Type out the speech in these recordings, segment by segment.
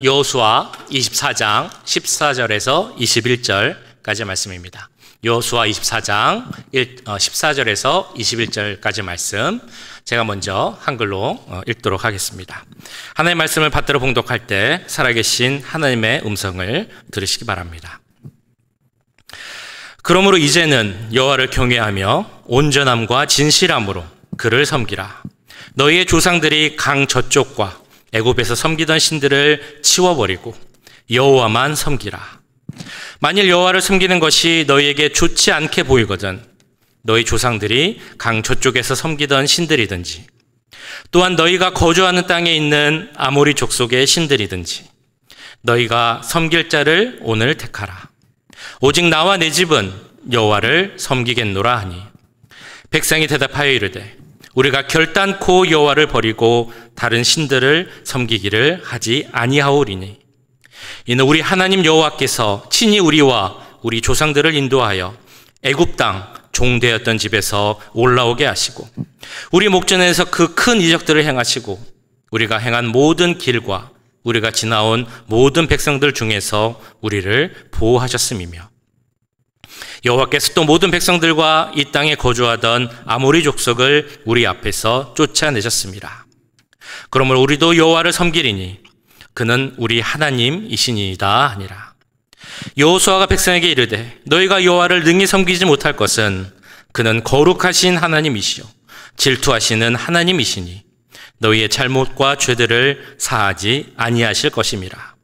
여호수아 24장 14절에서 21절까지 말씀입니다. 여호수아 24장 14절에서 21절까지 말씀, 제가 먼저 한글로 읽도록 하겠습니다. 하나님의 말씀을 받들어 봉독할 때 살아계신 하나님의 음성을 들으시기 바랍니다. 그러므로 이제는 여호와를 경외하며 온전함과 진실함으로 그를 섬기라. 너희의 조상들이 강 저쪽과 애굽에서 섬기던 신들을 치워버리고 여호와만 섬기라. 만일 여호와를 섬기는 것이 너희에게 좋지 않게 보이거든 너희 조상들이 강 저쪽에서 섬기던 신들이든지 또한 너희가 거주하는 땅에 있는 아모리 족속의 신들이든지 너희가 섬길 자를 오늘 택하라. 오직 나와 내 집은 여호와를 섬기겠노라 하니 백성이 대답하여 이르되 우리가 결단코 여호와를 버리고 다른 신들을 섬기기를 하지 아니하오리니 이는 우리 하나님 여호와께서 친히 우리와 우리 조상들을 인도하여 애굽 땅 종되었던 집에서 올라오게 하시고 우리 목전에서 그 큰 이적들을 행하시고 우리가 행한 모든 길과 우리가 지나온 모든 백성들 중에서 우리를 보호하셨음이며 여호와께서 또 모든 백성들과 이 땅에 거주하던 아모리 족속을 우리 앞에서 쫓아내셨습니다. 그러므로 우리도 여호와를 섬기리니 그는 우리 하나님이시니이다 하니라. 여호수아가 백성에게 이르되 너희가 여호와를 능히 섬기지 못할 것은 그는 거룩하신 하나님이시요 질투하시는 하나님이시니 너희의 잘못과 죄들을 사하지 아니하실 것임이라.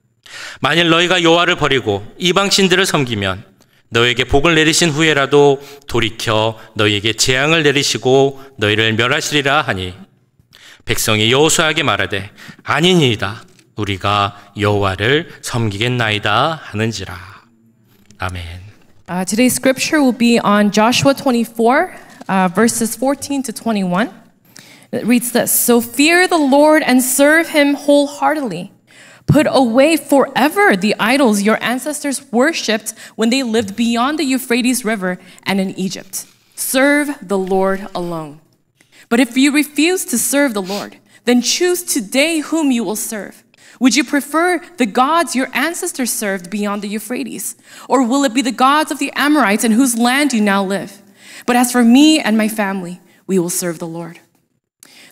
만일 너희가 여호와를 버리고 이방 신들을 섬기면 너희에게 복을 내리신 후에라도 돌이켜 너희에게 재앙을 내리시고 너희를 멸하시리라 하니 백성이 여호수아에게 말하되 아니니이다 우리가 여호와를 섬기겠나이다 하는지라. 아멘. Today's scripture will be on Joshua 24, verses 14 to 21. It reads this: So fear the Lord and serve him wholeheartedly. Put away forever the idols your ancestors worshipped when they lived beyond the Euphrates River and in Egypt. Serve the Lord alone. But if you refuse to serve the Lord, then choose today whom you will serve. Would you prefer the gods your ancestors served beyond the Euphrates? Or will it be the gods of the Amorites in whose land you now live? But as for me and my family, we will serve the Lord.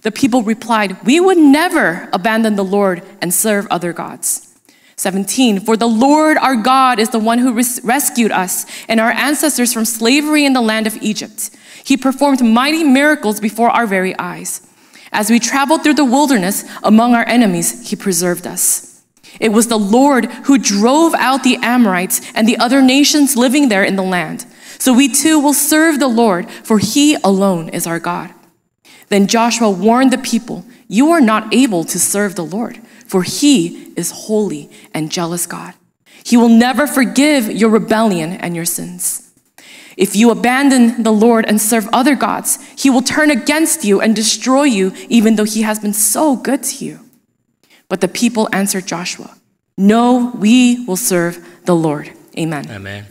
The people replied, we would never abandon the Lord and serve other gods. 17, for the Lord our God is the one who rescued us and our ancestors from slavery in the land of Egypt. He performed mighty miracles before our very eyes. As we traveled through the wilderness among our enemies, he preserved us. It was the Lord who drove out the Amorites and the other nations living there in the land. So we too will serve the Lord, for he alone is our God. Then Joshua warned the people, you are not able to serve the Lord, for he is holy and jealous God. He will never forgive your rebellion and your sins. If you abandon the Lord and serve other gods, he will turn against you and destroy you, even though he has been so good to you. But the people answered Joshua, no, we will serve the Lord. Amen. 아멘.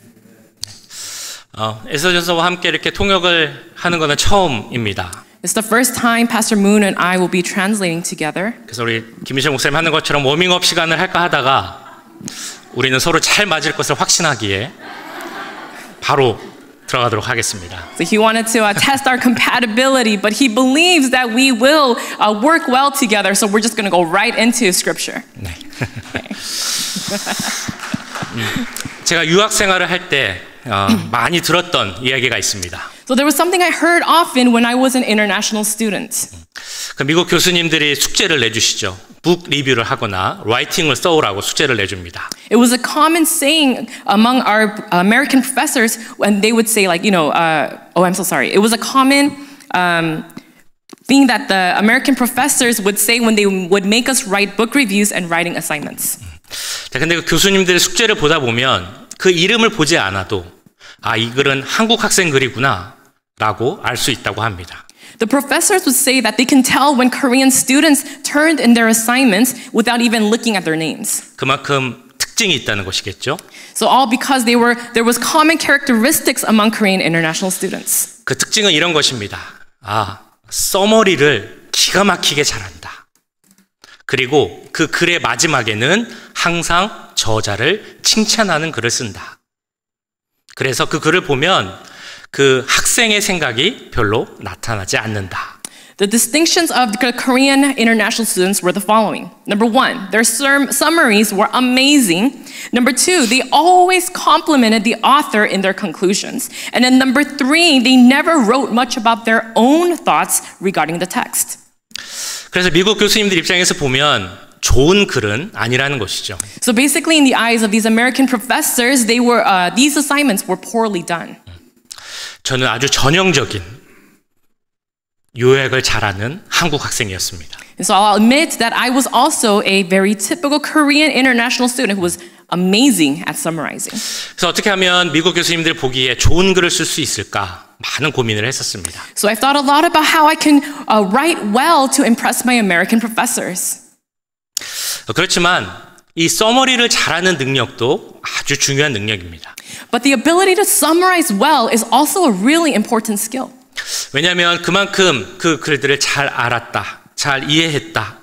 에스더전서와 함께 이렇게 통역을 하는 것은 처음입니다. It's the first time Pastor Moon and I will be translating together. 그래서 우리 김미철 목사님 하는 것처럼 워밍업 시간을 할까 하다가 우리는 서로 잘 맞을 것을 확신하기에 바로 들어가도록 하겠습니다. So he wanted to test our compatibility, but he believes that we will work well together. So we're just going to go right into scripture. 네. 제가 유학 생활을 할 때 많이 들었던 이야기가 있습니다. So there was something I heard often when I was an international student. 그 미국 교수님들이 숙제를 내주시죠. 북 리뷰를 하거나 라이팅을 써오라고 숙제를 내줍니다. It was a common saying among our American professors when they would say, like, I'm so sorry. It was a common thing that the American professors would say when they would make us write book reviews and writing assignments. 근데 그 교수님들의 숙제를 보다 보면 그 이름을 보지 않아도 이 글은 한국 학생 글이구나 라고 알 수 있다고 합니다. The professors would say that they can tell when Korean students turned in their assignments without even looking at their names. 그만큼 특징이 있다는 것이겠죠. So all because there was common characteristics among Korean international students. 그 특징은 이런 것입니다. 써머리를 기가 막히게 잘한다. 그리고 그 글의 마지막에는 항상 저자를 칭찬하는 글을 쓴다. 그래서 그 글을 보면 그 학생의 생각이 별로 나타나지 않는다. The distinctions of the Korean international students were the following. Number one, their summaries were amazing. Number two, they always complimented the author in their conclusions. And then number three, they never wrote much about their own thoughts regarding the text. 그래서 미국 교수님들 입장에서 보면 좋은 글은 아니라는 것이죠. So basically, in the eyes of these American professors, these assignments were poorly done. 저는 아주 전형적인 요약을 잘하는 한국 학생이었습니다. And so I'll admit that I was also a very typical Korean international student who was amazing at summarizing. 그래서 어떻게 하면 미국 교수님들 보기에 좋은 글을 쓸 수 있을까 많은 고민을 했었습니다. So I thought a lot about how I can write well to impress my American professors. 그렇지만 이 서머리를 잘하는 능력도 아주 중요한 능력입니다. But the ability to summarize well is also a really important skill. 왜냐하면 그만큼 그 글들을 잘 알았다, 잘 이해했다,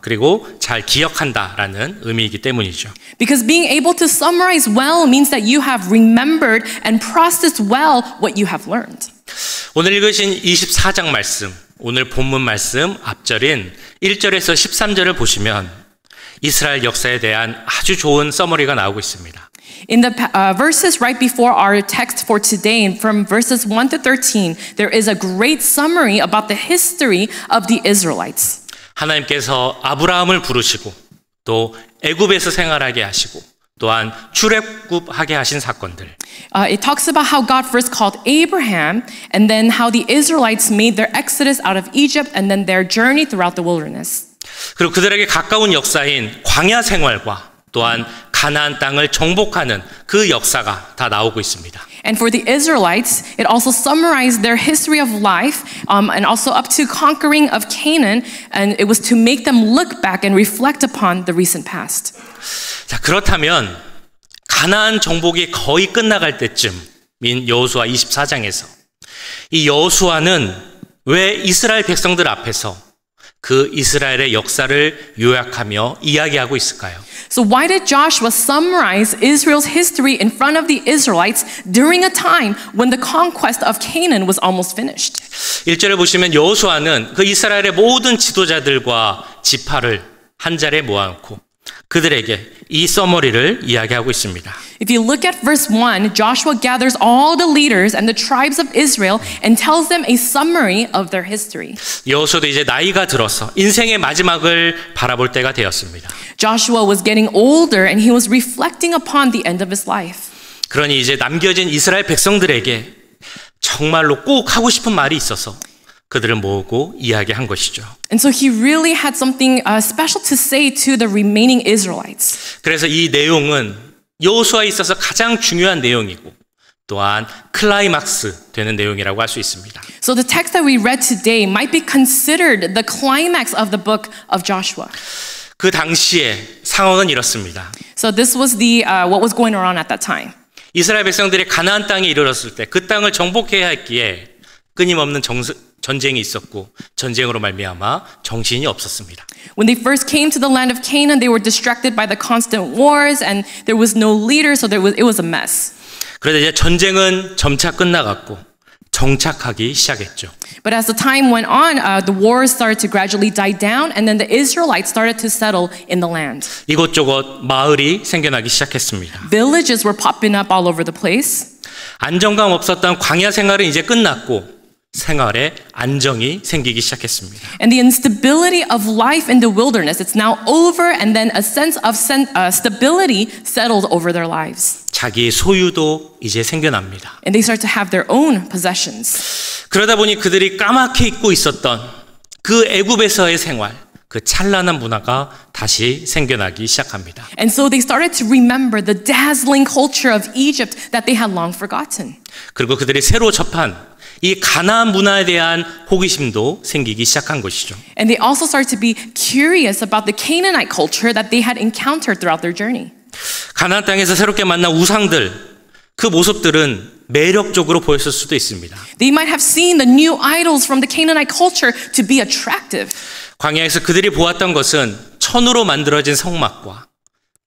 그리고 잘 기억한다라는 의미이기 때문이죠. Because being able to summarize well means that you have remembered and processed well what you have learned. 오늘 읽으신 24장 말씀, 오늘 본문 말씀 앞절인 1절에서 13절을 보시면 이스라엘 역사에 대한 아주 좋은 서머리가 나오고 있습니다. In the verses right before our text for today, from verses 1 to 13, there is a great summary about the history of the Israelites. 하나님께서 아브라함을 부르시고 또 애굽에서 생활하게 하시고 또한 출애굽하게 하신 사건들. It talks about how God first called Abraham and then how the Israelites made their exodus out of Egypt and then their journey throughout the wilderness. 그리고 그들에게 가까운 역사인 광야 생활과 또한 가나안 땅을 정복하는 그 역사가 다 나오고 있습니다. And for the Israelites, it also summarized their history of life and also up to conquering of Canaan, and it was to make them look back and reflect upon the recent past. 자, 그렇다면 가나안 정복이 거의 끝나갈 때쯤인 여호수아 24장에서 이 여호수아는 왜 이스라엘 백성들 앞에서 그 이스라엘의 역사를 요약하며 이야기하고 있을까요? So why did Joshua summarize Israel's history in front of the Israelites during a time when the conquest of Canaan was almost finished? 1절을 보시면 여호수아는 그 이스라엘의 모든 지도자들과 지파를 한 자리에 모아놓고 그들에게 이 서머리를 이야기하고 있습니다. If you look at verse 1, Joshua gathers all the leaders and the tribes of Israel and tells them a summary of their history. 여호수아도 이제 나이가 들어서 인생의 마지막을 바라볼 때가 되었습니다. Joshua was getting older and he was reflecting upon the end of his life. 그러니 이제 남겨진 이스라엘 백성들에게 정말로 꼭 하고 싶은 말이 있어서 그들을 모으고 이야기한 것이죠. And so he really had something special to say to the remaining Israelites. 그래서 이 내용은 여호수아에 있어서 가장 중요한 내용이고 또한 클라이막스 되는 내용이라고 할 수 있습니다. So the text that we read today might be considered the climax of the book of Joshua. 그 당시에 상황은 이렇습니다. So this was what was going on at that time. 이스라엘 백성들이 가나안 땅에 이르렀을 때 그 땅을 정복해야 했기에 끊임없는 전쟁이 있었고 전쟁으로 말미암아 정신이 없었습니다. When they first came to the land of Canaan, they were distracted by the constant wars and there was no leader, so it was a mess. 그런데 이제 전쟁은 점차 끝나갔고 정착하기 시작했죠. But as the time went on, the wars started to gradually die down and then the Israelites started to settle in the land. 이곳저곳 마을이 생겨나기 시작했습니다. Villages were popping up all over the place. 안정감 없었던 광야 생활은 이제 끝났고 생활에 안정이 생기기 시작했습니다. And the instability of life in the wilderness, it's now over and then a sense of stability settled over their lives. 자기 소유도 이제 생겨납니다. And they start to have their own possessions. 그러다 보니 그들이 까맣게 잊고 있었던 그 애굽에서의 생활, 그 찬란한 문화가 다시 생겨나기 시작합니다. And so they started to remember the dazzling culture of Egypt that they had long forgotten. 그리고 그들이 새로 접한 이 가나안 문화에 대한 호기심도 생기기 시작한 것이죠. And they also started to be curious about the Canaanite culture that they had encountered throughout their journey. 가나안 땅에서 새롭게 만난 우상들, 그 모습들은 매력적으로 보였을 수도 있습니다. They might have seen the new idols from the Canaanite culture to be attractive. 광야에서 그들이 보았던 것은 천으로 만들어진 성막과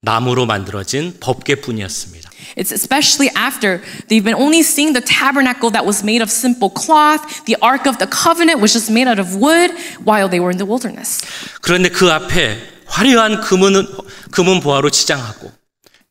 나무로 만들어진 법궤뿐이었습니다. It's especially after they've been only seeing the tabernacle that was made of simple cloth, the Ark of the Covenant was just made out of wood while they were in the wilderness. 그런데 그 앞에 화려한 금은 보화로 치장하고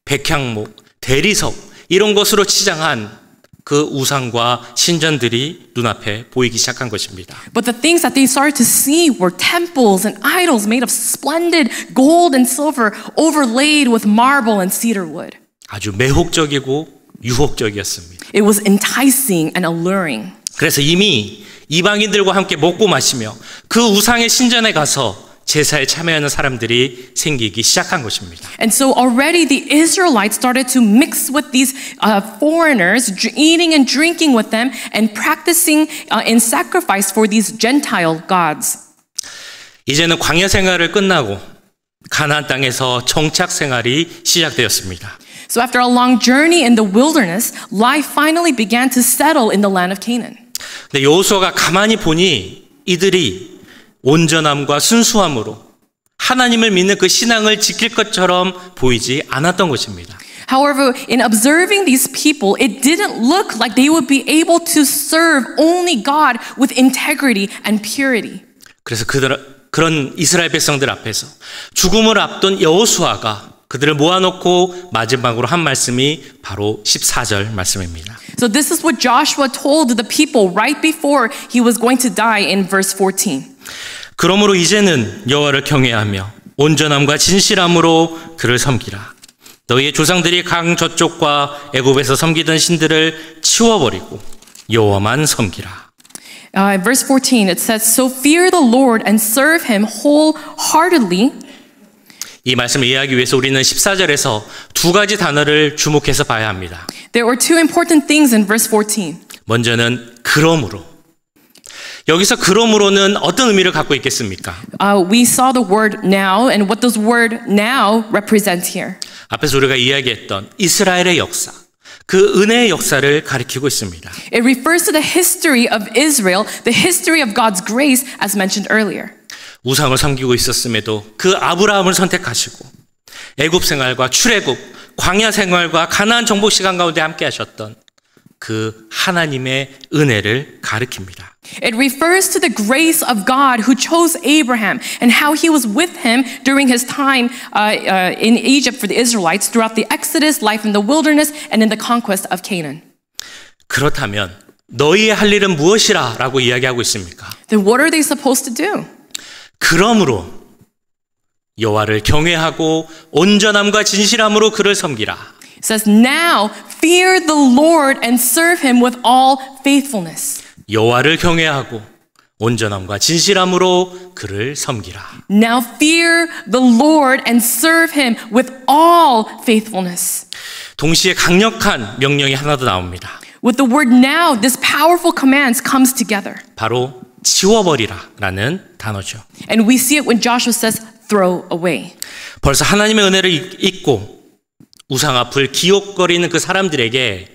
백향목, 대리석 이런 것으로 치장한 그 우상과 신전들이 눈앞에 보이기 시작한 것입니다. But the things that they started to see were temples and idols made of splendid gold and silver overlaid with marble and cedar wood. 아주 매혹적이고 유혹적이었습니다. It was enticing and alluring. 그래서 이미 이방인들과 함께 먹고 마시며 그 우상의 신전에 가서 제사에 참여하는 사람들이 생기기 시작한 것입니다. And so already the Israelites started to mix with these foreigners, eating and drinking with them and practicing in sacrifice for these Gentile gods. 이제는 광야 생활을 끝나고 가나안 땅에서 정착 생활이 시작되었습니다. So after a long journey in the wilderness, life finally began to settle in the land of Canaan. 근데 여호수아가 가만히 보니 이들이 온전함과 순수함으로 하나님을 믿는 그 신앙을 지킬 것처럼 보이지 않았던 것입니다. However, in observing these people, it didn't look like they would be able to serve only God with integrity and purity. 그래서 그런 이스라엘 백성들 앞에서 죽음을 앞둔 여호수아가 그들을 모아놓고 마지막으로 한 말씀이 바로 14절 말씀입니다. So this is what Joshua told the people right before he was going to die in verse 14. 그러므로 이제는 여호와를 경외하며 온전함과 진실함으로 그를 섬기라. 너희의 조상들이 강 저쪽과 애굽에서 섬기던 신들을 치워버리고 여호와만 섬기라. Verse 14, it says, So fear the Lord and serve him wholeheartedly. 이 말씀을 이해하기 위해서 우리는 14절에서 두 가지 단어를 주목해서 봐야 합니다. There were two important things in verse 14. 먼저는 그러므로. 여기서 그러므로는 어떤 의미를 갖고 있겠습니까? We saw the word now, and what does word now represent here? 앞에서 우리가 이야기했던 이스라엘의 역사, 그 은혜의 역사를 가리키고 있습니다. It refers to the history of Israel, the history of God's grace, as mentioned earlier. 우상을 섬기고 있었음에도 그 아브라함을 선택하시고 애굽 생활과 출애굽, 광야 생활과 가나안 정복 시간 가운데 함께 하셨던 그 하나님의 은혜를 가리킵니다. It refers to the grace of God who chose Abraham and how he was with him during his time in Egypt for the Israelites throughout the Exodus, life in the wilderness, and in the conquest of Canaan. 그렇다면 너희의 할 일은 무엇이라 라고 이야기하고 있습니까? Then what are they supposed to do? 그러므로 여호와를 경외하고 온전함과 진실함으로 그를 섬기라. It says, Now fear the Lord and serve him with all faithfulness. 여호와를 경외하고 온전함과 진실함으로 그를 섬기라. Now fear the Lord and serve him with all faithfulness. 동시에 강력한 명령이 하나 더 나옵니다. With the word now, this powerful command comes together. 바로 치워버리라라는 단어죠. And we see it when Joshua says, throw away. 벌써 하나님의 은혜를 잊고 우상 앞을 기웃거리는 그 사람들에게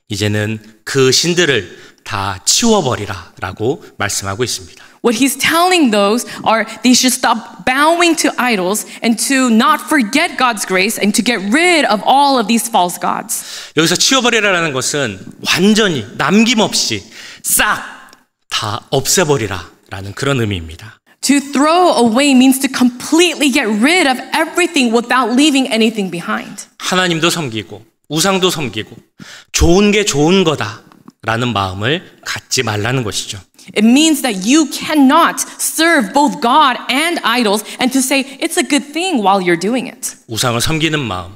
이제는 그 신들을 다 치워버리라라고 말씀하고 있습니다. What he's telling those are they should stop bowing to idols and to not forget God's grace and to get rid of all of these false gods. 여기서 치워버리라는 것은 완전히 남김없이 싹 다 없애버리라라는 그런 의미입니다. To throw away means to completely get rid of everything without leaving anything behind. 하나님도 섬기고 우상도 섬기고 좋은 게 좋은 거다라는 마음을 갖지 말라는 것이죠. It means that you cannot serve both God and idols and to say it's a good thing while you're doing it. 우상을 섬기는 마음,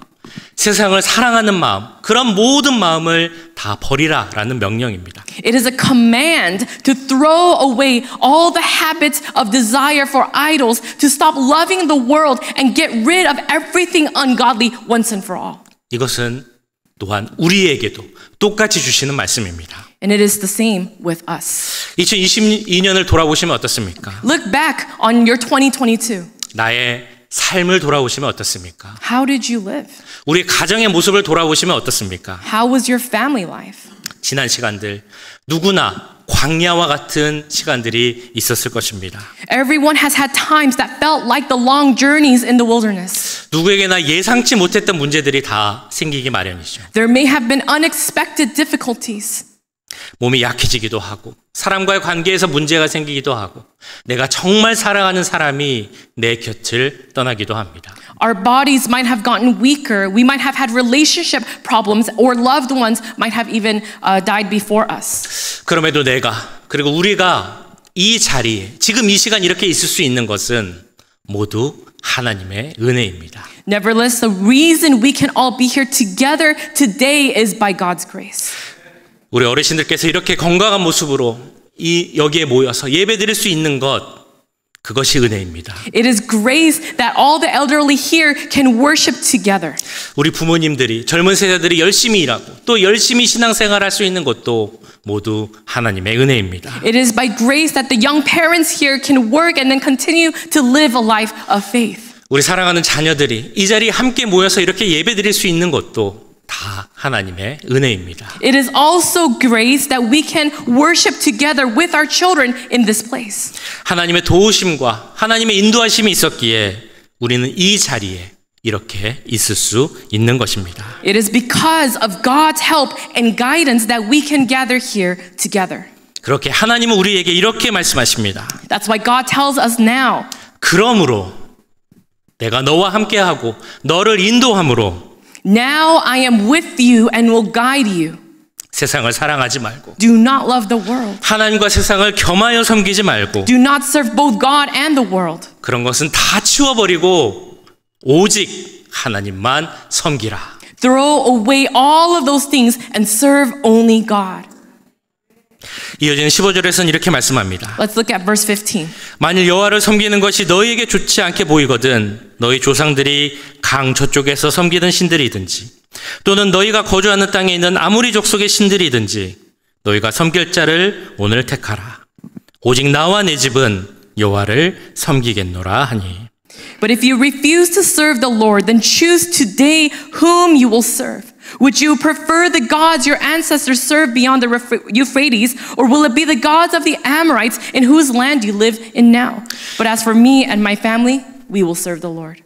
세상을 사랑하는 마음, 그런 모든 마음을 다 버리라라는 명령입니다. It is a command to throw away all the habits of desire for idols, to stop loving the world and get rid of everything ungodly once and for all. 이것은 또한 우리에게도 똑같이 주시는 말씀입니다. And it is the same with us. 2022년을 돌아보시면 어떻습니까? Look back on your 2022. 나의 삶을 돌아보시면 어떻습니까? How did you live? 우리 가정의 모습을 돌아보시면 어떻습니까? How was your family life? 지난 시간들 누구나 광야와 같은 시간들이 있었을 것입니다. Everyone has had times that felt like the long journeys in the wilderness. 누구에게나 예상치 못했던 문제들이 다 생기기 마련이죠. There may have been unexpected difficulties. 몸이 약해지기도 하고 사람과의 관계에서 문제가 생기기도 하고 내가 정말 사랑하는 사람이 내 곁을 떠나기도 합니다. Our bodies might have gotten weaker. We might have had relationship problems, or loved ones might have even died before us. 그럼에도 내가 그리고 우리가 이 자리에 지금 이 시간 이렇게 있을 수 있는 것은 모두 하나님의 은혜입니다. Nevertheless, the reason we can all be here together today is by God's grace. 우리 어르신들께서 이렇게 건강한 모습으로 여기에 모여서 예배드릴 수 있는 것, 그것이 은혜입니다. It is grace that all the elderly here can worship together. 우리 부모님들이 젊은 세대들이 열심히 일하고 또 열심히 신앙생활할 수 있는 것도 모두 하나님의 은혜입니다. It is by grace that the young parents here can work and then continue to live a life of faith. 우리 사랑하는 자녀들이 이 자리에 함께 모여서 이렇게 예배드릴 수 있는 것도 다 하나님의 은혜입니다. It is also grace that we can worship together with our children in this place. 하나님의 도우심과 하나님의 인도하심이 있었기에 우리는 이 자리에 이렇게 있을 수 있는 것입니다. It is because of God's help and guidance that we can gather here together. 그렇게 하나님은 우리에게 이렇게 말씀하십니다. That's why God tells us now. 그러므로 내가 너와 함께하고 너를 인도함으로 Now I am with you and will guide you. 세상을 사랑하지 말고 Do not love the world. 하나님과 세상을 겸하여 섬기지 말고 Do not serve both God and the world. 그런 것은 다 치워버리고 오직 하나님만 섬기라. Throw away all of those things and serve only God. 이어지는 15절에서는 이렇게 말씀합니다. Let's look at verse 15. 만일 여호와를 섬기는 것이 너희에게 좋지 않게 보이거든 너희 조상들이 강 저쪽에서 섬기던 신들이든지 또는 너희가 거주하는 땅에 있는 아무리 족속의 신들이든지 너희가 섬길 자를 오늘 택하라. 오직 나와 내 집은 여호와를 섬기겠노라 하니. But if you refuse to serve the Lord, then choose today whom you will serve. Would you prefer the gods your ancestors served beyond the Euphrates, or will it be the gods of the Amorites in whose land you live in now? But as for me and my family, we will serve the Lord.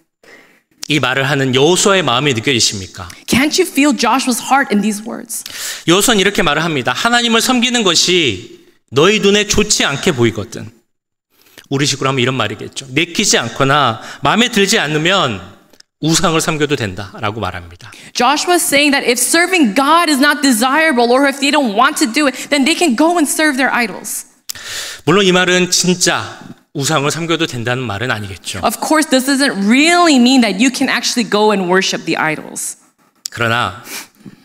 이 말을 하는 여호수아의 마음이 느껴지십니까? Can't you feel Joshua's heart in these words? 여호수아는 이렇게 말을 합니다. 하나님을 섬기는 것이 너희 눈에 좋지 않게 보이거든. 우리식으로 하면 이런 말이겠죠. 내키지 않거나 마음에 들지 않으면 우상을 섬겨도 된다라고 말합니다. Joshua is saying that if serving God is not desirable or if they don't want to do it, then they can go and serve their idols. 물론 이 말은 진짜 우상을 섬겨도 된다는 말은 아니겠죠. Of course, this doesn't really mean that you can actually go and worship the idols. 그러나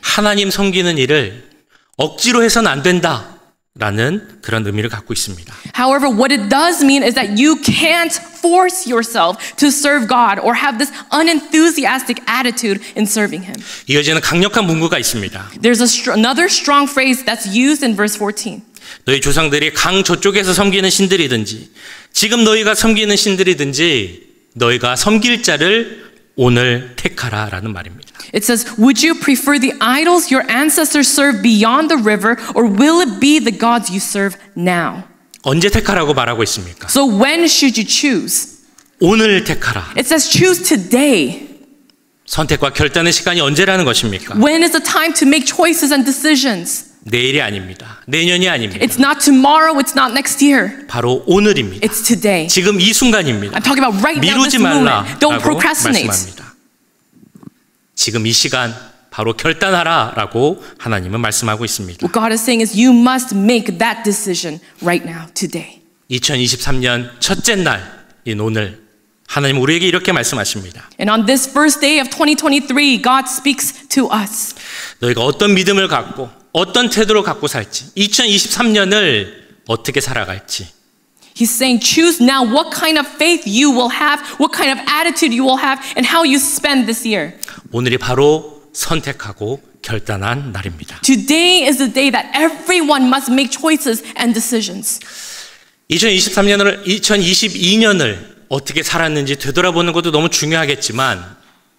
하나님 섬기는 일을 억지로 해서는 안 된다라는 그런 의미를 갖고 있습니다. However, what it does mean is that you can't force yourself to serve God or have this unenthusiastic attitude in serving Him. 이어지는 강력한 문구가 있습니다. There's another strong phrase that's used in verse 14. 너희 조상들이 강 저쪽에서 섬기는 신들이든지 지금 너희가 섬기는 신들이든지 너희가 섬길 자를 오늘 택하라 라는 말입니다. It says, would you prefer the idols your ancestors served beyond the river, or will it be the gods you serve now? 언제 택하라고 말하고 있습니까? So when should you choose? 오늘 택하라. It says choose today. 선택과 결단의 시간이 언제라는 것입니까? When is the time to make choices and decisions? 내일이 아닙니다. 내년이 아닙니다. It's not tomorrow, it's not next year. 바로 오늘입니다. It's today. 지금 이 순간입니다. I'm talking about right now, this 미루지 말라 moment. Don't 라고 procrastinate. 말씀합니다. 지금 이 시간 바로 결단하라 라고 하나님은 말씀하고 있습니다. What God is saying is you must make that decision right now, today. 2023년 첫째 날인 오늘 하나님 우리에게 이렇게 말씀하십니다. And on this first day of 2023, God speaks to us. 너희가 어떤 믿음을 갖고 어떤 태도를 갖고 살지 2023년을 어떻게 살아갈지 He's saying choose now what kind of faith you will have, what kind of attitude you will have, and how you spend this year. 오늘이 바로 선택하고 결단한 날입니다. Today is the day that everyone must make choices and decisions. 2022년을 어떻게 살았는지 되돌아보는 것도 너무 중요하겠지만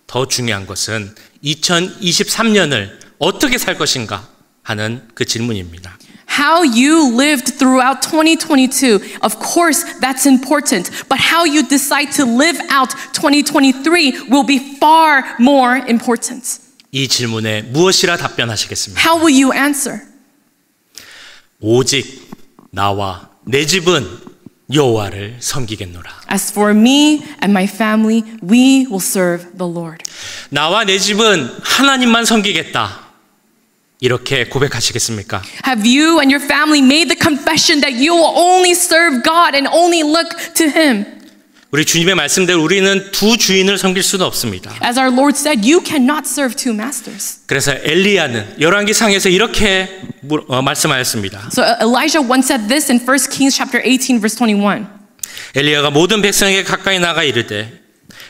더 중요한 것은 2023년을 어떻게 살 것인가 하는 그 질문입니다. How you lived throughout 2022, of course, that's important. But how you decide to live out 2023 will be far more important. 이 질문에 무엇이라 답변하시겠습니까? How will you answer? 오직 나와 내 집은 여호와를 섬기겠노라. As for me and my family, we will serve the Lord. 나와 내 집은 하나님만 섬기겠다. 이렇게 고백하시겠습니까? Have you and your family made the confession that you will only serve God and only look to Him? 우리 주님의 말씀대로 우리는 두 주인을 섬길 수는 없습니다. As our Lord said, you cannot serve two masters. 그래서 엘리야는 열왕기상에서 이렇게 말씀하였습니다. So Elijah once said this in 1 Kings chapter 18 verse 21. 엘리야가 모든 백성에게 가까이 나가 이르되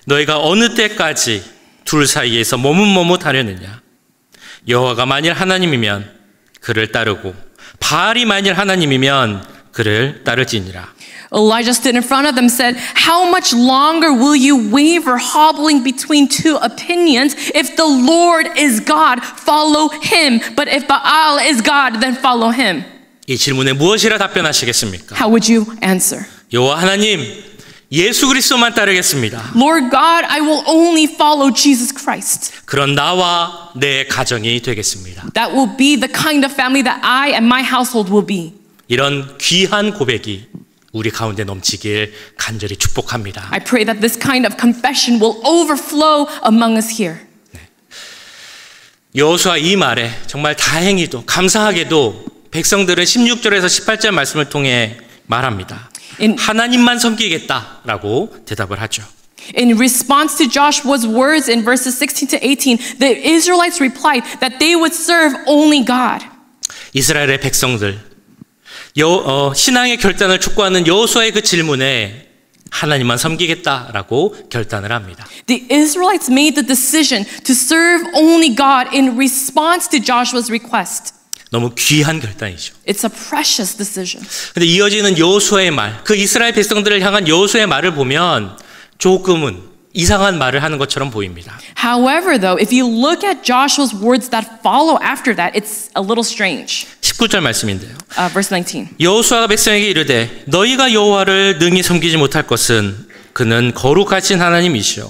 너희가 어느 때까지 둘 사이에서 머뭇머뭇하려느냐 여호와가 만일 하나님이면 그를 따르고 바알이 만일 하나님이면 그를 따를지니라. Elijah stood in front of them and said, how much longer will you waver hobbling between two opinions? If the Lord is God, follow him. But if Baal is God, then follow him. 이 질문에 무엇이라 답변하시겠습니까? How would you answer? 여호와 하나님, 예수 그리스도만 따르겠습니다. Lord God, I will only follow Jesus Christ. 그런 나와 내 가정이 되겠습니다. That will be the kind of family that I and my household will be. 이런 귀한 고백이 우리 가운데 넘치길 간절히 축복합니다. I pray that this kind of confession will overflow among us here. 여호수아 이 말에 정말 다행히도 감사하게도 백성들은 16절에서 18절 말씀을 통해 말합니다. 하나님만 섬기겠다라고 대답을 하죠. In response to Joshua's words in verses 16 to 18, the Israelites replied that they would serve only God. 이스라엘의 백성들 신앙의 결단을 촉구하는 여호수아의 그 질문에 하나님만 섬기겠다라고 결단을 합니다. The Israelites made the decision to serve only God in response to Joshua's request. 너무 귀한 결단이죠. It's a precious decision. 근데 이어지는 여호수아의 말, 그 이스라엘 백성들을 향한 여호수아의 말을 보면 조금은 이상한 말을 하는 것처럼 보입니다. However, though, if you look at Joshua's words that follow after that, it's a little strange. 19절 말씀인데요. Verse 19. 여호수아가 백성에게 이르되 너희가 여호와를 능히 섬기지 못할 것은 그는 거룩하신 하나님이시요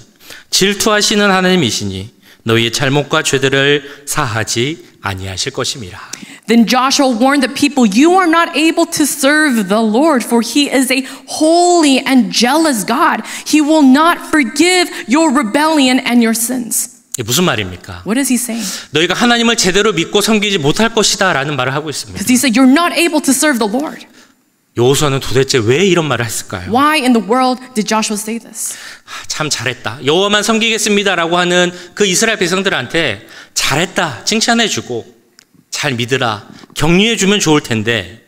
질투하시는 하나님이시니 너희의 잘못과 죄들을 사하지 아니하실 것임이라. Then Joshua warned the people, you are not able to serve the Lord, for he is a holy and jealous God. He will not forgive your rebellion and your sins. 이게 무슨 말입니까? What is he saying? 너희가 하나님을 제대로 믿고 섬기지 못할 것이다 라는 말을 하고 있습니다. Because he said, you're not able to serve the Lord. 여호수아는 도대체 왜 이런 말을 했을까요? Why in the world did Joshua say this? 참 잘했다. 여호와만 섬기겠습니다라고 하는 그 이스라엘 백성들한테 잘했다. 칭찬해주고 잘 믿으라. 격려해주면 좋을 텐데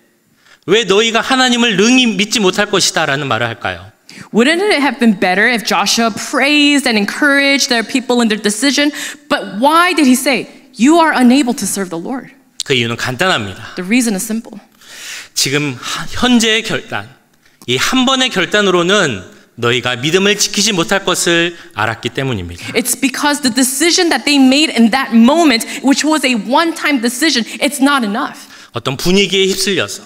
왜 너희가 하나님을 능히 믿지 못할 것이다라는 말을 할까요? Wouldn't it have been better if Joshua praised and encouraged their people in their decision? But why did he say, you are unable to serve the Lord? 그 이유는 간단합니다. The reason is simple. 지금 현재의 결단, 이 한 번의 결단으로는 너희가 믿음을 지키지 못할 것을 알았기 때문입니다. It's because the decision that they made in that moment, which was a one-time decision, it's not enough. 어떤 분위기에 휩쓸려서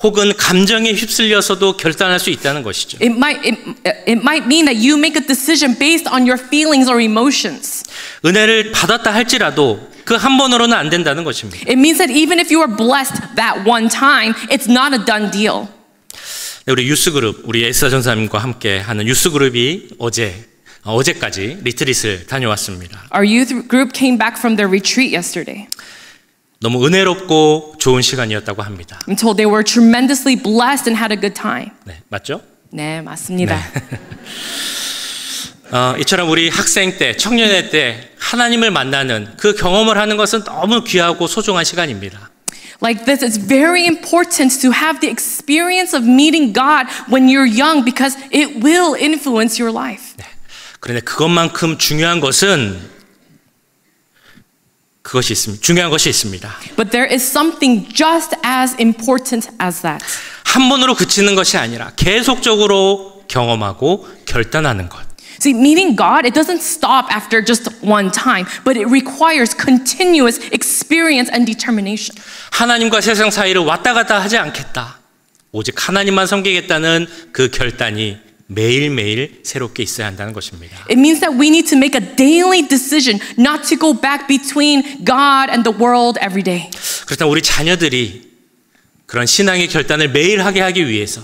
혹은 감정에 휩쓸려서도 결단할 수 있다는 것이죠. It might mean that you make a decision based on your feelings or emotions. 은혜를 받았다 할지라도 그 한 번으로는 안 된다는 것입니다. It means that even if you are blessed that one time, it's not a done deal. 우리 유스그룹, 우리 에스더 전사님과 함께 하는 유스그룹이 어제까지 리트릿을 다녀왔습니다. Our youth group came back from their retreat yesterday. 너무 은혜롭고 좋은 시간이었다고 합니다. I'm told they were tremendously blessed and had a good time. 네, 맞죠? 네, 맞습니다. 이처럼 우리 학생 때, 청년의 때 하나님을 만나는 그 경험을 하는 것은 너무 귀하고 소중한 시간입니다. Like this, it's very important to have the experience of meeting God when you're young because it will influence your life. 네. 그런데 그것만큼 중요한 것이 있습니다. But there is something just as important as that. 한 번으로 그치는 것이 아니라 계속적으로 경험하고 결단하는 것. See, meeting God, it doesn't stop after just one time, but it requires continuous experience experience and determination. 하나님과 세상 사이를 왔다 갔다 하지 않겠다. 오직 하나님만 섬기겠다는 그 결단이 매일매일 새롭게 있어야 한다는 것입니다. It means that we need to make a daily decision not to go back between God and the world every day. 그렇다면 우리 자녀들이 그런 신앙의 결단을 매일 하게 하기 위해서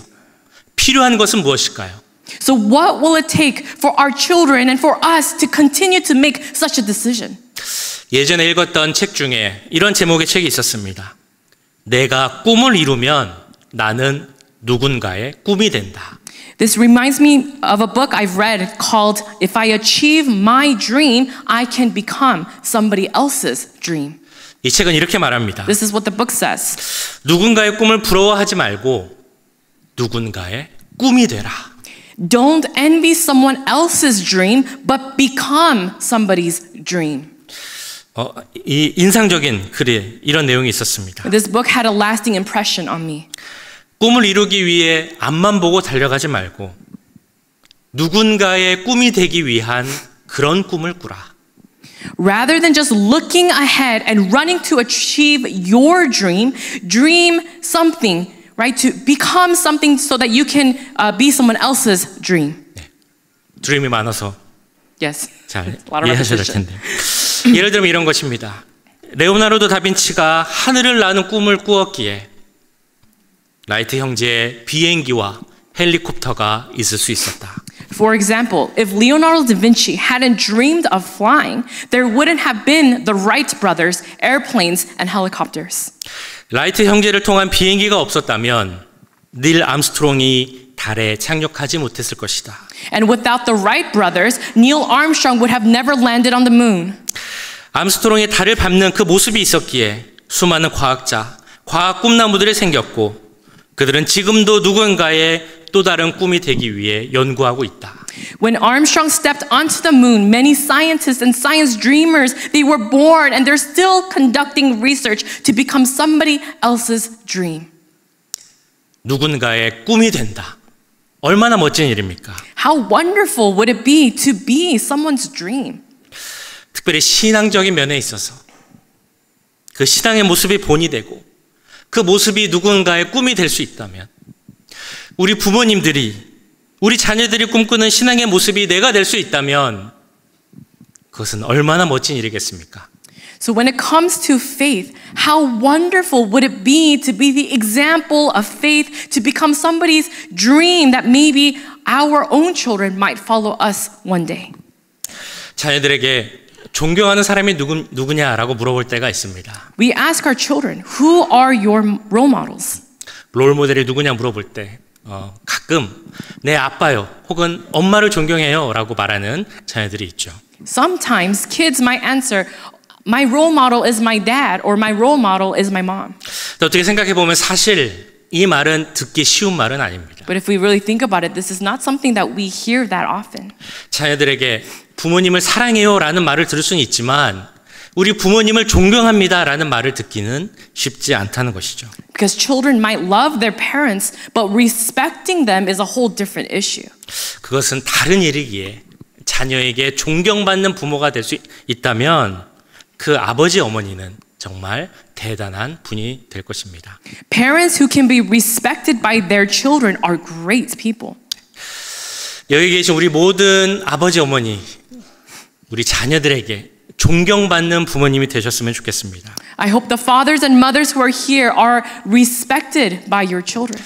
필요한 것은 무엇일까요? So what will it take for our children and for us to continue to make such a decision? 예전에 읽었던 책 중에 이런 제목의 책이 있었습니다. 내가 꿈을 이루면 나는 누군가의 꿈이 된다. This reminds me of a book I've read called If I Achieve My Dream, I Can Become Somebody Else's Dream. 이 책은 이렇게 말합니다. This is what the book says. 누군가의 꿈을 부러워하지 말고 누군가의 꿈이 되라. Don't envy someone else's dream, but become somebody's dream. 이 인상적인 글에 이런 내용이 있었습니다. This book had a lasting impression on me. 꿈을 이루기 위해 앞만 보고 달려가지 말고 누군가의 꿈이 되기 위한 그런 꿈을 꾸라. Rather than just looking ahead and running to achieve your dream, dream something, right? To become something so that you can be someone else's dream. 드림이 많아서 Yes. 잘 A lot of 이해하셔야 될 repetition. 텐데. 예를 들면 이런 것입니다. 레오나르도 다빈치가 하늘을 나는 꿈을 꾸었기에 라이트 형제의 비행기와 헬리콥터가 있을 수 있었다. For example, if Leonardo da Vinci hadn't dreamed of flying, there wouldn't have been the Wright brothers, airplanes, and helicopters. 라이트 형제를 통한 비행기가 없었다면 닐 암스트롱이 달에 착륙하지 못했을 것이다. And without the Wright brothers, Neil Armstrong would have never landed on the moon. 암스트롱이 달을 밟는 그 모습이 있었기에 수많은 과학자, 과학 꿈나무들이 생겼고 그들은 지금도 누군가의 또 다른 꿈이 되기 위해 연구하고 있다. When Armstrong stepped onto the moon, many scientists and science dreamers, they were born and they're still conducting research to become somebody else's dream. 누군가의 꿈이 된다. 얼마나 멋진 일입니까? How wonderful would it be to be someone's dream? 특별히 신앙적인 면에 있어서 그 신앙의 모습이 본이 되고 그 모습이 누군가의 꿈이 될 수 있다면 우리 부모님들이 우리 자녀들이 꿈꾸는 신앙의 모습이 내가 될 수 있다면 그것은 얼마나 멋진 일이겠습니까? So when it comes to faith, how wonderful would it be to be the example of faith, to become somebody's dream that maybe our own children might follow us one day. 자녀들에게 존경하는 사람이 누구냐라고 물어볼 때가 있습니다. We ask our children, who are your role models? 롤 모델이 누구냐 물어볼 때 가끔 내 아빠요 혹은 엄마를 존경해요 라고 말하는 자녀들이 있죠. Sometimes kids might answer, my role model is my dad or my role model is my mom. 어떻게 생각해 보면 사실 이 말은 듣기 쉬운 말은 아닙니다. But if we really think about it, this is not something that we hear that often. 자녀들에게 부모님을 사랑해요 라는 말을 들을 수는 있지만 우리 부모님을 존경합니다 라는 말을 듣기는 쉽지 않다는 것이죠. Because children might love their parents, but respecting them is a whole different issue. 그것은 다른 일이기에 자녀에게 존경받는 부모가 될 수 있다면 그 아버지 어머니는 정말 대단한 분이 될 것입니다. Parents who can be respected by their children are great people. 여기 계신 우리 모든 아버지 어머니 우리 자녀들에게 존경받는 부모님이 되셨으면 좋겠습니다. I hope the fathers and mothers who are here are respected by your children.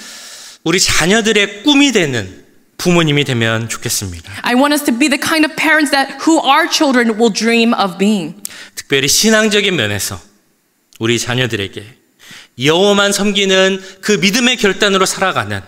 우리 자녀들의 꿈이 되는 부모님이 되면 좋겠습니다. I want us to be the kind of parents that who our children will dream of being. 특별히 신앙적인 면에서 우리 자녀들에게 여호와만 섬기는 그 믿음의 결단으로 살아가는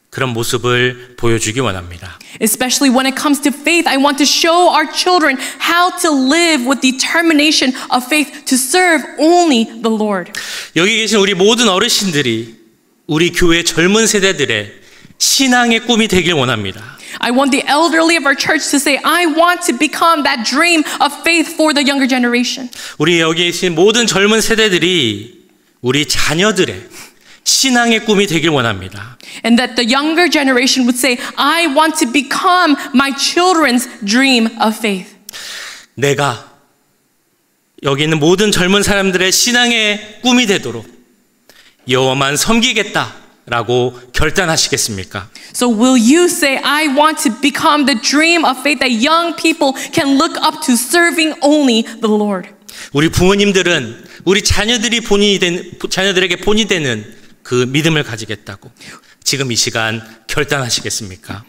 그런 모습을 보여주기 원합니다. Especially when it comes to faith, I want to show our children how to live with determination of faith to serve only the Lord. 여기 계신 우리 모든 어르신들이 우리 교회 젊은 세대들의 신앙의 꿈이 되길 원합니다. I want the elderly of our church to say, I want to become that dream of faith for the younger generation. 우리 여기 계신 모든 젊은 세대들이 우리 자녀들의 신앙의 꿈이 되길 원합니다. And that the younger generation would say, I want to become my children's dream of faith. 내가 여기 있는 모든 젊은 사람들의 신앙의 꿈이 되도록 여호와만 섬기겠다라고 결단하시겠습니까? So will you say, I want to become the dream of faith that young people can look up to, serving only the Lord? 우리 부모님들은 우리 자녀들에게 본이 되는 그 믿음을 가지겠다고 지금 이 시간 결단하시겠습니까?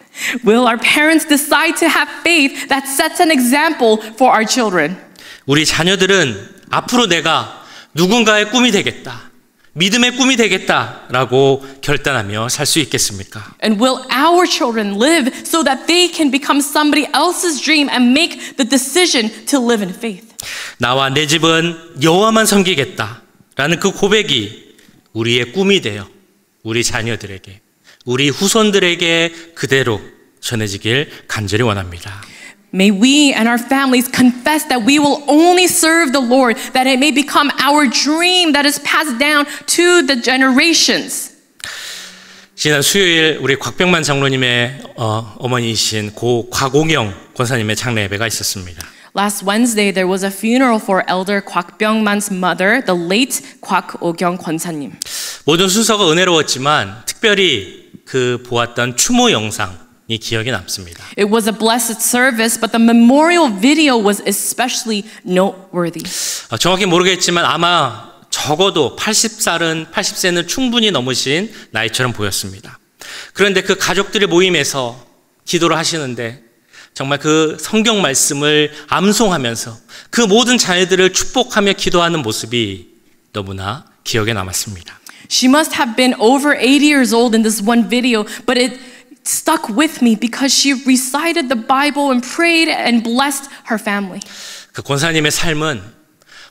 Will our parents decide to have faith that sets an example for our children? 우리 자녀들은 앞으로 내가 누군가의 꿈이 되겠다, 믿음의 꿈이 되겠다라고 결단하며 살 수 있겠습니까? And will our children live so that they can become somebody else's dream and make the decision to live in faith? 나와 내 집은 여호와만 섬기겠다라는 그 고백이 우리의 꿈이 되어 우리 자녀들에게, 우리 후손들에게 그대로 전해지길 간절히 원합니다. May we and our families confess that we will only serve the Lord, that it may become our dream that is passed down to the generations. 지난 수요일 우리 곽병만 장로님의 어머니이신 고 곽옹영 권사님의 장례 예배가 있었습니다. Last Wednesday, there was a funeral for Elder Kwak Byung-man's mother, the late Kwak Oh-kyung 권사님. 모든 순서가 은혜로웠지만 특별히 그 보았던 추모 영상이 기억에 남습니다. It was a blessed service, but the memorial video was especially noteworthy. 정확히 모르겠지만 아마 적어도 80세는 충분히 넘으신 나이처럼 보였습니다. 그런데 그 가족들의 모임에서 기도를 하시는데 정말 그 성경 말씀을 암송하면서 그 모든 자녀들을 축복하며 기도하는 모습이 너무나 기억에 남았습니다. She must have been over 80 years old in this one video, but it stuck with me because she recited the Bible and prayed and blessed her family. 그 권사님의 삶은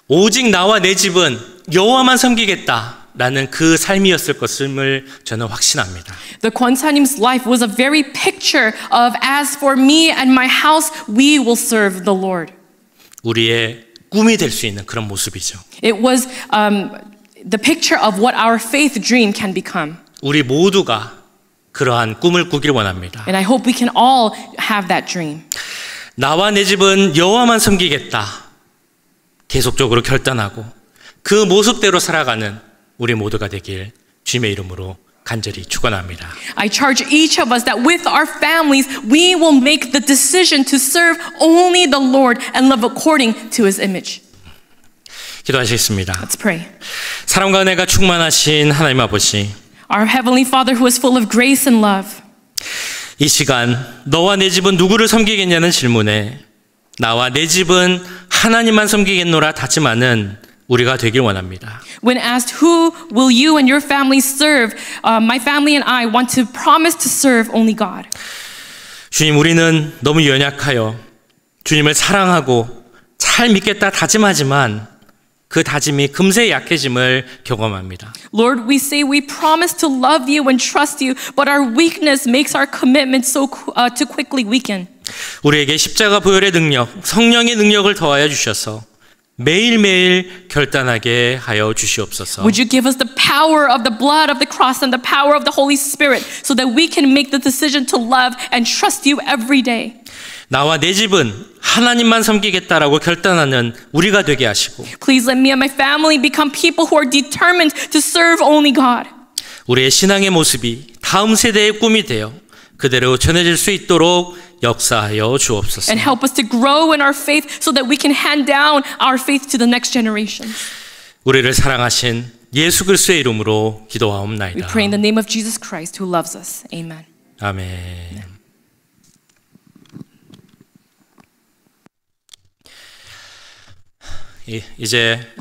오직 나와 내 집은 여호와만 섬기겠다 라는 그 삶이었을 것을 저는 확신합니다. The 권사님's life was a very picture of, as for me and my house, we will serve the Lord. 우리의 꿈이 될 수 있는 그런 모습이죠. It was the picture of what our faith dream can become. 우리 모두가 그러한 꿈을 꾸길 원합니다. And I hope we can all have that dream. 나와 내 집은 여호와만 섬기겠다. 계속적으로 결단하고 그 모습대로 살아가는 우리 모두가 되길 주님의 이름으로 간절히 축원합니다. I charge each of us that with our families we will make the decision to serve only the Lord and live according to His image. 기도하시겠습니다. Let's pray. 사랑과 은혜가 충만하신 하나님 아버지, Our Heavenly Father who is full of grace and love. 이 시간 너와 내 집은 누구를 섬기겠냐는 질문에 나와 내 집은 하나님만 섬기겠노라 다짐하는 우리가 되길 원합니다. When asked, who will you and your family serve? My family and I want to promise to serve only God. 주님, 우리는 너무 연약하여 주님을 사랑하고 잘 믿겠다 다짐하지만 그 다짐이 금세 약해짐을 경험합니다. Lord, we say we promise to love you and trust you, but our weakness makes our commitment to quickly weaken. 우리에게 십자가 보혈의 능력, 성령의 능력을 더하여 주셔서 매일매일 결단하게 하여 주시옵소서. Would you give us the power of the blood of the cross and the power of the Holy Spirit so that we can make the decision to love and trust you every day? 나와 내 집은 하나님만 섬기겠다라고 결단하는 우리가 되게 하시고 Please let me and my family become people who are determined to serve only God. 우리의 신앙의 모습이 다음 세대의 꿈이 되어 그대로 전해질 수 있도록 역사하여 주옵소서. And help us to grow in our faith so that we can hand down our faith to the next generation. 우리를 사랑하신 예수 그리스도의 이름으로 기도하옵나이다. We pray in the name of Jesus Christ who loves us. Amen. 아멘. 이제